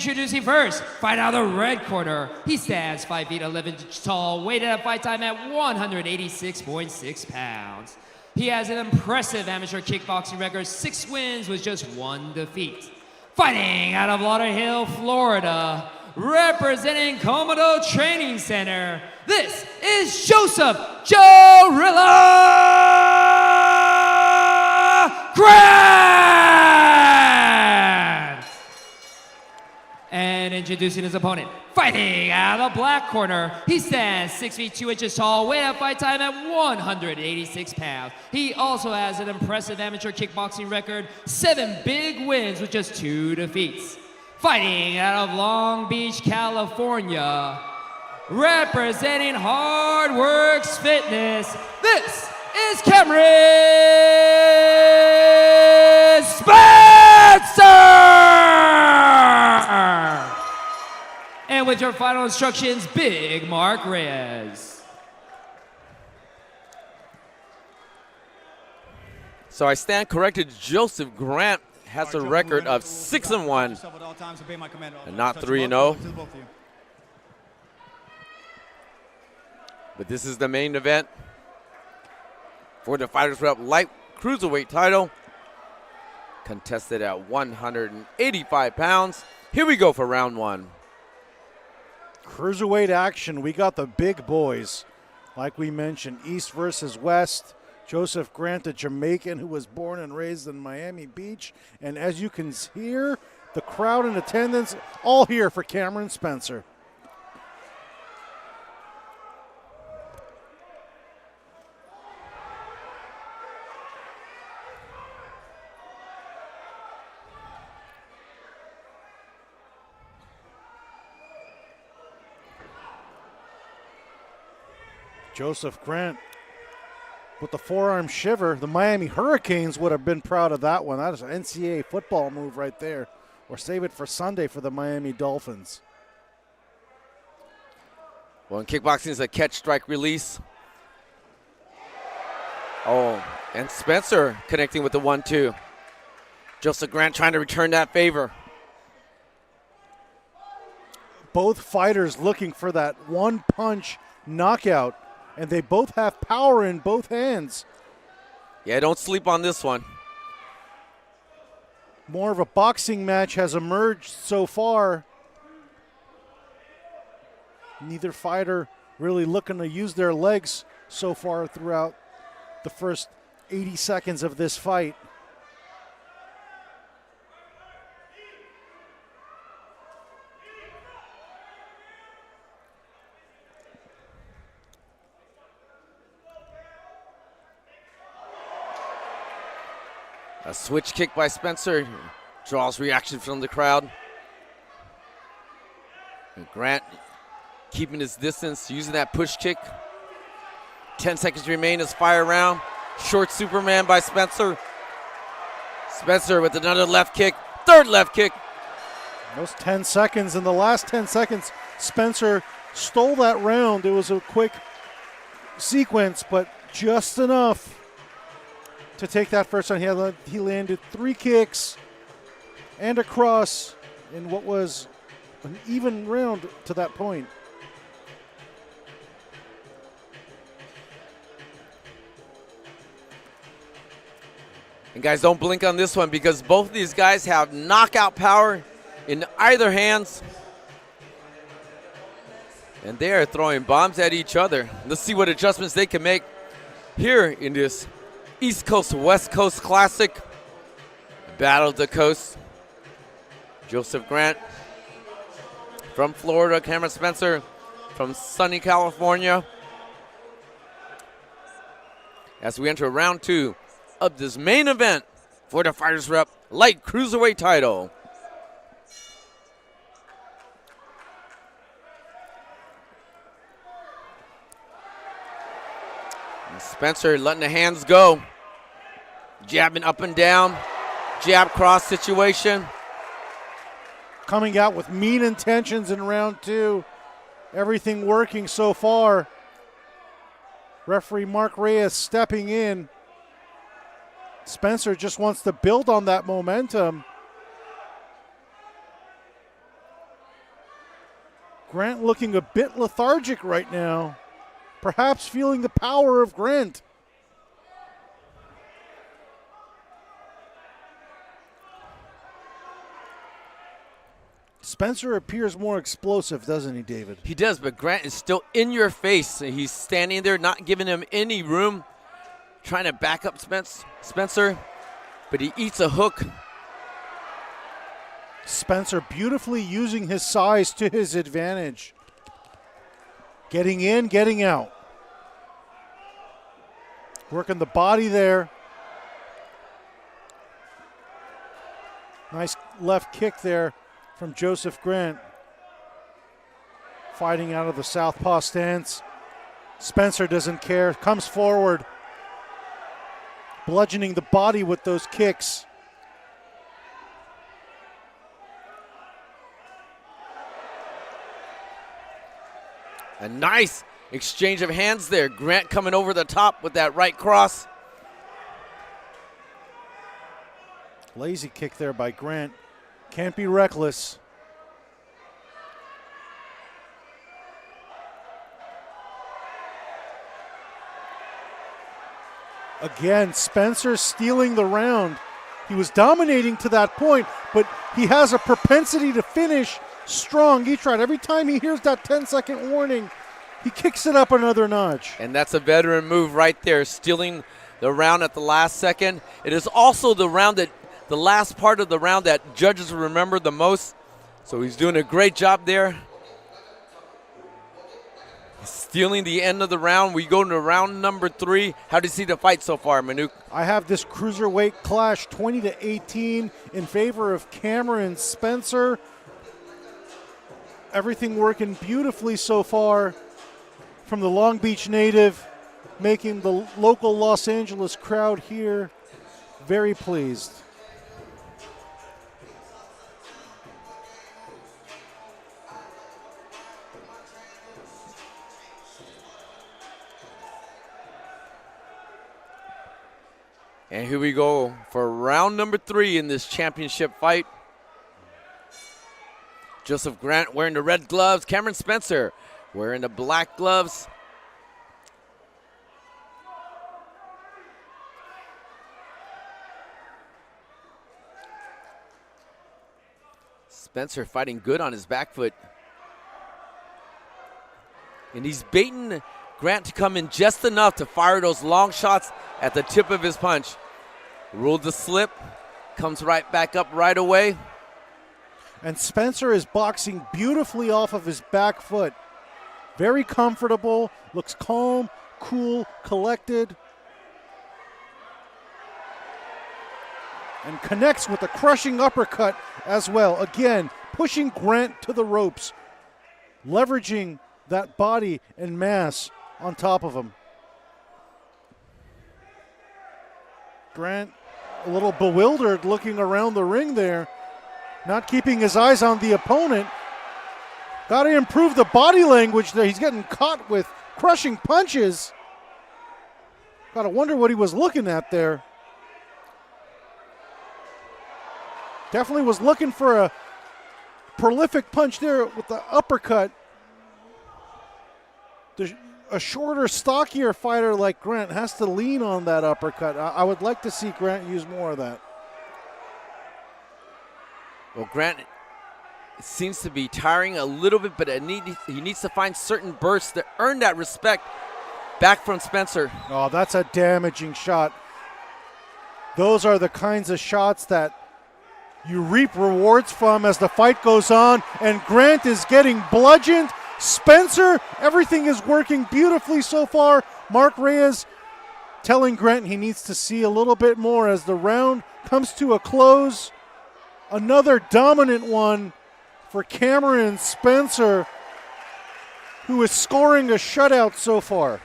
introducing first, fight out of the red corner. He stands 5 feet 11 inches tall, weighted at fight time at 186.6 pounds. He has an impressive amateur kickboxing record, 6 wins with just 1 defeat. Fighting out of Lauderhill, Florida, representing Komodo Training Center, this is Joseph Jorilla Grant! And introducing his opponent, fighting out of the black corner, he stands 6 feet 2 inches tall, weight at fight time at 186 pounds. He also has an impressive amateur kickboxing record, 7 big wins with just 2 defeats. Fighting out of Long Beach, California, representing Hard Works Fitness, this is Kameron Spencer! And with your final instructions, Big Mark Reyes. So I stand corrected. Joseph Grant has a record of 6-1 and not 3-0. But this is the main event for the FightersRep light cruiserweight title, contested at 185 pounds. Here we go for round 1. Cruiserweight action. We got the big boys. Like we mentioned, East versus West. Joseph Grant, a Jamaican who was born and raised in Miami Beach. And as you can hear, the crowd in attendance, all here for Kameron Spencer. Joseph Grant with the forearm shiver. The Miami Hurricanes would have been proud of that one. That is an NCAA football move right there. Or save it for Sunday for the Miami Dolphins. Well, in kickboxing is a catch, strike, release. Oh, and Spencer connecting with the 1-2. Joseph Grant trying to return that favor. Both fighters looking for that one-punch knockout. And they both have power in both hands. Yeah, don't sleep on this one. More of a boxing match has emerged so far. Neither fighter really looking to use their legs so far throughout the first 80 seconds of this fight. A switch kick by Spencer draws reaction from the crowd. And Grant keeping his distance, using that push kick. 10 seconds remain as fire round. Short Superman by Spencer. Spencer with another left kick, third left kick. Those 10 seconds, in the last 10 seconds, Spencer stole that round. It was a quick sequence, but just enough to take that first round. He landed 3 kicks and a cross in what was an even round to that point. And guys, don't blink on this one because both of these guys have knockout power in either hands. And they are throwing bombs at each other. Let's see what adjustments they can make here in this East Coast, West Coast Classic. Battle of the Coast. Joseph Grant from Florida, Kameron Spencer from sunny California. As we enter round 2 of this main event for the FightersRep light cruiserweight title. And Spencer letting the hands go. Jabbing up and down. Jab cross situation. Coming out with mean intentions in round 2. Everything working so far. Referee Mark Reyes stepping in. Spencer just wants to build on that momentum. Grant looking a bit lethargic right now. Perhaps feeling the power of Grant. Spencer appears more explosive, doesn't he, David? He does, but Grant is still in your face. He's standing there, not giving him any room, trying to back up Spencer, but he eats a hook. Spencer beautifully using his size to his advantage. Getting in, getting out. Working the body there. Nice left kick there from Joseph Grant. Fighting out of the southpaw stance. Spencer doesn't care, comes forward. Bludgeoning the body with those kicks. A nice exchange of hands there. Grant coming over the top with that right cross. Lazy kick there by Grant. Can't be reckless. Again, Spencer stealing the round. He was dominating to that point, but he has a propensity to finish strong. He tried. Every time he hears that 10-second warning, he kicks it up another notch. And that's a veteran move right there, stealing the round at the last second. It is also the last part of the round that judges remember the most. So he's doing a great job there. Stealing the end of the round. We go to round number 3. How do you see the fight so far, Manuk? I have this cruiserweight clash 20-18 in favor of Kameron Spencer. Everything working beautifully so far from the Long Beach native, making the local Los Angeles crowd here very pleased. And here we go for round number 3 in this championship fight. Joseph Grant wearing the red gloves. Kameron Spencer wearing the black gloves. Spencer fighting good on his back foot. And he's baiting Grant to come in just enough to fire those long shots at the tip of his punch. Ruled the slip, comes right back up right away. And Spencer is boxing beautifully off of his back foot. Very comfortable, looks calm, cool, collected. And connects with a crushing uppercut as well. Again, pushing Grant to the ropes, leveraging that body and mass on top of him. Grant a little bewildered looking around the ring there, not keeping his eyes on the opponent. Got to improve the body language there. He's getting caught with crushing punches. Got to wonder what he was looking at there. Definitely was looking for a prolific punch there with the uppercut. A shorter, stockier fighter like Grant has to lean on that uppercut. I would like to see Grant use more of that. Well, Grant seems to be tiring a little bit, but he needs to find certain bursts to earn that respect back from Spencer. Oh, that's a damaging shot. Those are the kinds of shots that you reap rewards from as the fight goes on, and Grant is getting bludgeoned. Spencer, everything is working beautifully so far. Mark Reyes telling Grant he needs to see a little bit more as the round comes to a close. Another dominant one for Kameron Spencer, who is scoring a shutout so far.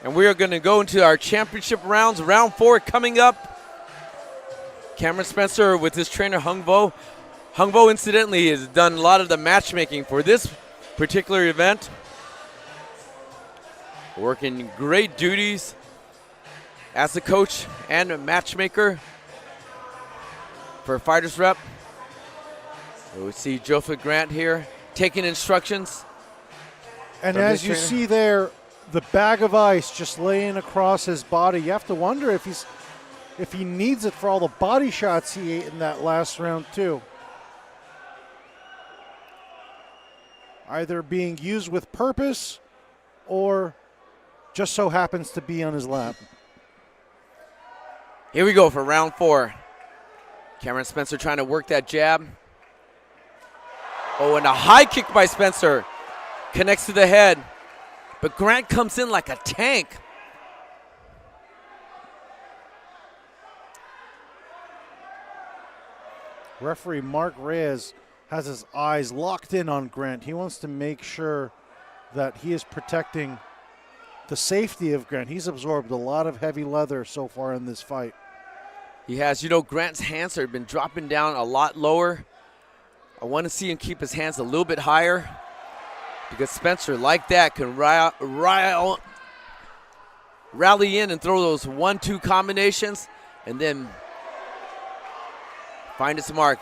And we are going to go into our championship rounds. Round 4 coming up. Kameron Spencer with his trainer Hung Vo. Hung Vo, incidentally, has done a lot of the matchmaking for this particular event. Working great duties as a coach and a matchmaker. for FightersRep. We see Joseph Grant here taking instructions. And as you see there, the bag of ice just laying across his body. You have to wonder if he needs it for all the body shots he ate in that last round too. Either being used with purpose or just so happens to be on his lap. Here we go for round 4. Kameron Spencer trying to work that jab. Oh, and a high kick by Spencer. Connects to the head. But Grant comes in like a tank. Referee Mark Reyes has his eyes locked in on Grant. He wants to make sure that he is protecting the safety of Grant. He's absorbed a lot of heavy leather so far in this fight. He has. You know, Grant's hands have been dropping down a lot lower. I want to see him keep his hands a little bit higher because Spencer, like that, can rally in and throw those 1-2 combinations and then find its mark.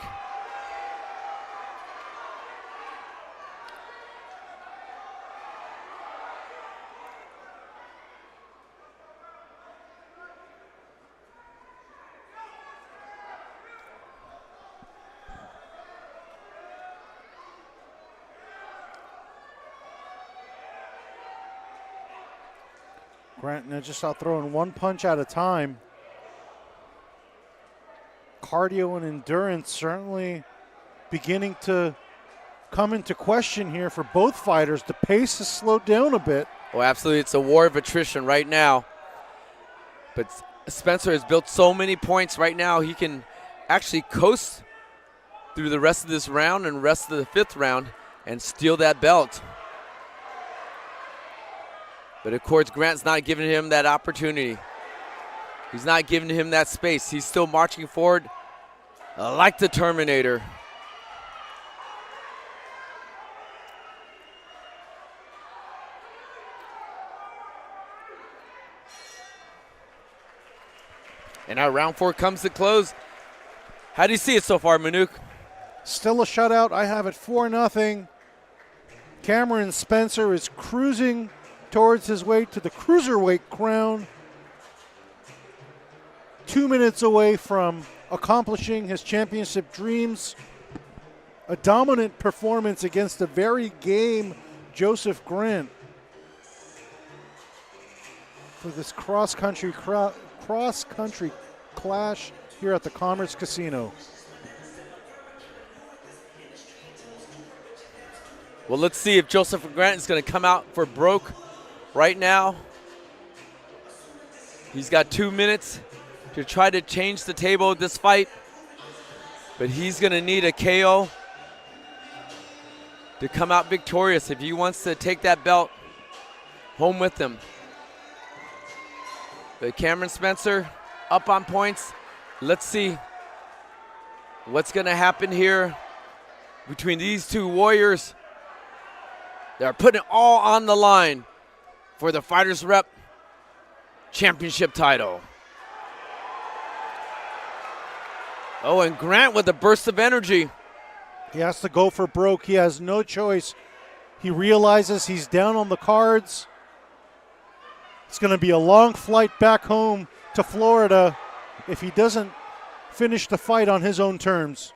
Grant now just out throwing one punch at a time. Cardio and endurance certainly beginning to come into question here for both fighters. The pace has slowed down a bit. Oh, absolutely. It's a war of attrition right now. But Spencer has built so many points right now, he can actually coast through the rest of this round and the rest of the 5th round and steal that belt. But of course, Grant's not giving him that opportunity. He's not giving him that space. He's still marching forward like the Terminator. And our round 4 comes to close. How do you see it so far, Manuk? Still a shutout. I have it 4-0. Kameron Spencer is cruising towards his way to the cruiserweight crown. 2 minutes away from accomplishing his championship dreams. A dominant performance against a very game Joseph Grant for this cross-country clash here at the Commerce Casino. Well, let's see if Joseph Grant is going to come out for broke right now. He's got 2 minutes to try to change the table of this fight, but he's going to need a KO to come out victorious if he wants to take that belt home with him. But Kameron Spencer up on points. Let's see what's going to happen here between these two warriors. They're putting it all on the line for the FightersRep championship title. Oh, and Grant with a burst of energy. He has to go for broke. He has no choice. He realizes he's down on the cards. It's going to be a long flight back home to Florida if he doesn't finish the fight on his own terms.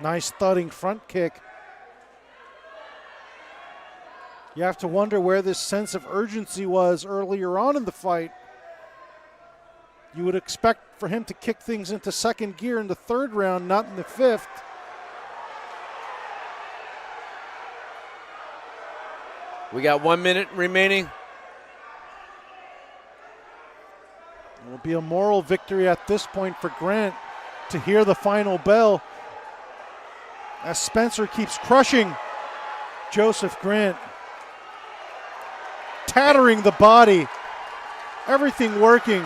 Nice thudding front kick. You have to wonder where this sense of urgency was earlier on in the fight. You would expect for him to kick things into second gear in the 3rd round, not in the 5th. We got 1 minute remaining. It will be a moral victory at this point for Grant to hear the final bell as Spencer keeps crushing Joseph Grant, tattering the body, everything working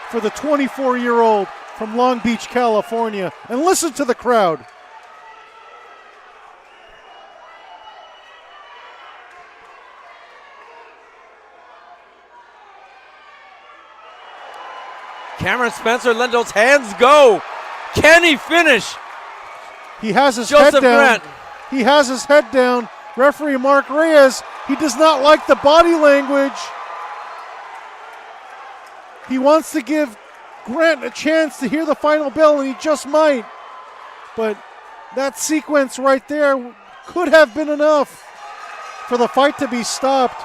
for the 24-year-old from Long Beach, California. And listen to the crowd. Kameron Spencer let those hands go. Can he finish? He has his Joseph head down. Grant. He has his head down. Referee Mark Reyes, he does not like the body language. He wants to give Grant a chance to hear the final bell, and he just might. But that sequence right there could have been enough for the fight to be stopped.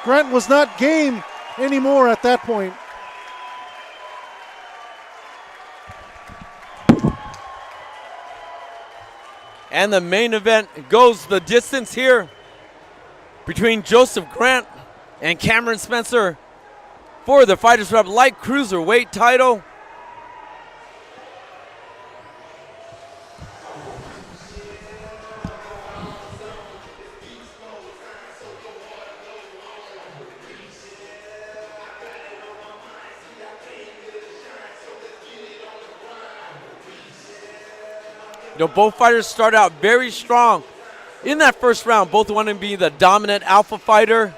Grant was not game anymore at that point. And the main event goes the distance here between Joseph Grant and Kameron Spencer for the Fighters Rep Light Cruiserweight title. You know, both fighters start out very strong. In that first round, both wanted to be the dominant alpha fighter.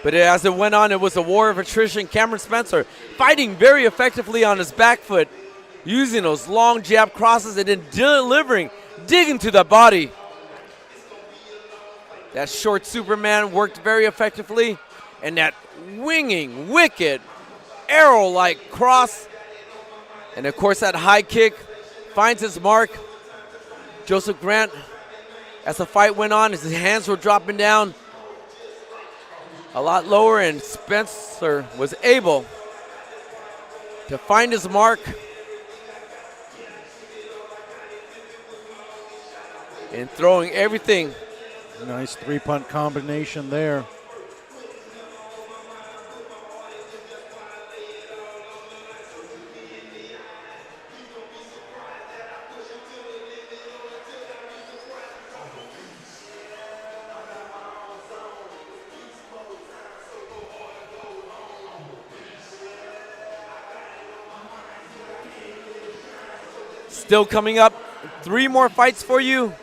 But as it went on, it was a war of attrition. Kameron Spencer fighting very effectively on his back foot, using those long jab crosses and then digging to the body. That short Superman worked very effectively. And that winging, wicked, arrow-like cross. And of course, that high kick finds his mark. Joseph Grant, as the fight went on, his hands were dropping down a lot lower, and Spencer was able to find his mark and throwing everything. Nice three-punt combination there. Still coming up, 3 more fights for you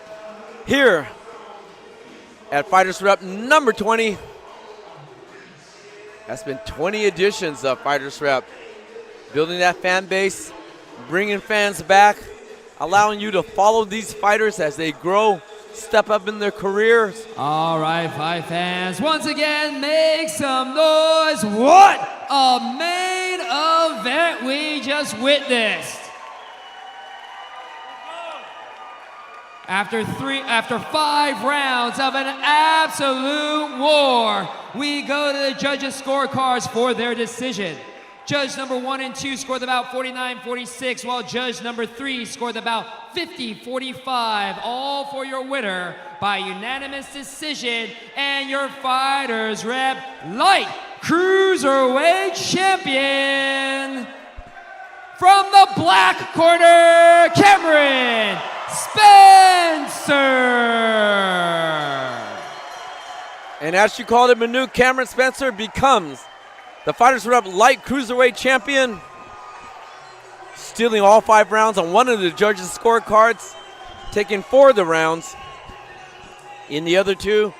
here at Fighters Rep number 20. That's been 20 editions of Fighters Rep. Building that fan base, bringing fans back, allowing you to follow these fighters as they grow, step up in their careers. All right, fight fans, once again, make some noise. What a main event we just witnessed. After 5 rounds of an absolute war, we go to the judges' scorecards for their decision. Judge number 1 and 2 scored about 49-46, while judge number 3 scored about 50-45, all for your winner by unanimous decision and your Fighters Rep Light Cruiserweight Champion. From the black corner, Kameron Spencer. And as you called it, Manu, Kameron Spencer becomes the Fighters Rep Light Cruiserweight Champion, stealing all 5 rounds on one of the judges' scorecards, taking 4 of the rounds. In the other 2,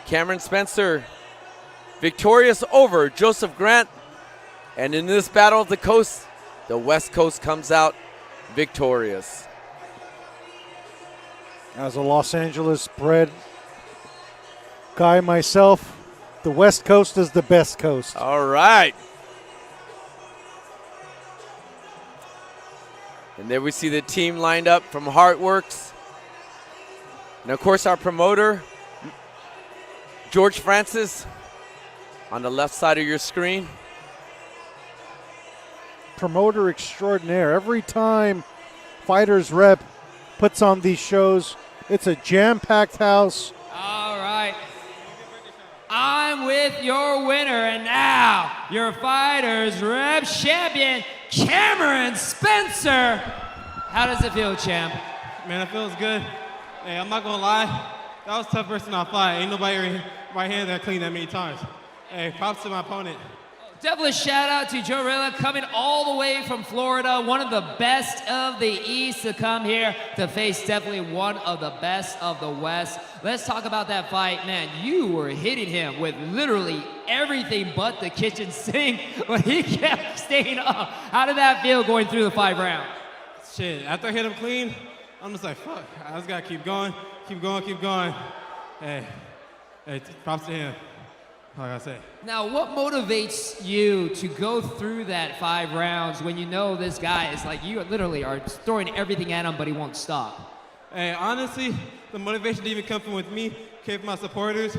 Kameron Spencer victorious over Joseph Grant. And in this battle of the coast, the West Coast comes out victorious. As a Los Angeles bred guy myself, the West Coast is the best coast. All right. And there we see the team lined up from Heartworks. And of course our promoter, George Francis, on the left side of your screen. Promoter extraordinaire. Every time Fighters Rep puts on these shows, it's a jam-packed house. All right. I'm with your winner, and now your Fighters Rep champion, Kameron Spencer. How does it feel, champ? Man, it feels good. Hey, I'm not gonna lie, that was a tough person to fight. Ain't nobody right hand that clean that many times. Hey, props to my opponent. Definitely shout out to Jorilla coming all the way from Florida, one of the best of the East to come here to face definitely one of the best of the West. let's talk about that fight. Man, you were hitting him with literally everything but the kitchen sink, but he kept staying up. How did that feel going through the 5 rounds? Shit, after I hit him clean, I'm just like, fuck, I just gotta keep going, keep going, keep going. Hey, props to him. All I gotta say. Now, what motivates you to go through that 5 rounds when you know this guy is like, you literally are throwing everything at him, but he won't stop? Hey, honestly, the motivation didn't even come from with me, came from my supporters,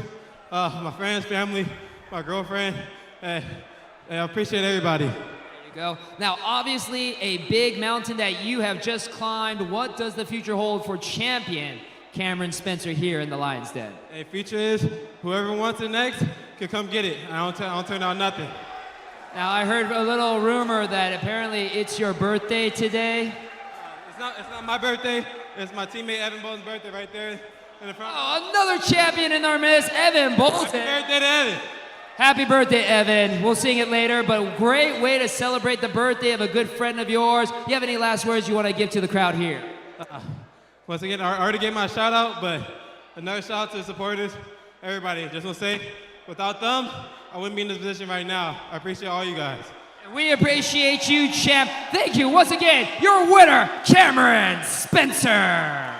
my friends, family, my girlfriend. Hey, I appreciate everybody. There you go. Now, obviously, a big mountain that you have just climbed. What does the future hold for champion Kameron Spencer here in the Lion's Den? Hey, future is whoever wants it next can come get it. I don't turn down nothing. Now, I heard a little rumor that apparently it's your birthday today. It's not my birthday. It's my teammate Evan Bolton's birthday right there in the front. Oh, another champion in our midst, Evan Bolton. Happy birthday to Evan. Happy birthday, Evan. We'll sing it later, but great way to celebrate the birthday of a good friend of yours. Do you have any last words you want to give to the crowd here? Once again, I already gave my shout out, but another shout out to the supporters, everybody. Just want to say, without them, I wouldn't be in this position right now. I appreciate all you guys. We appreciate you, champ. Thank you once again, your winner, Kameron Spencer.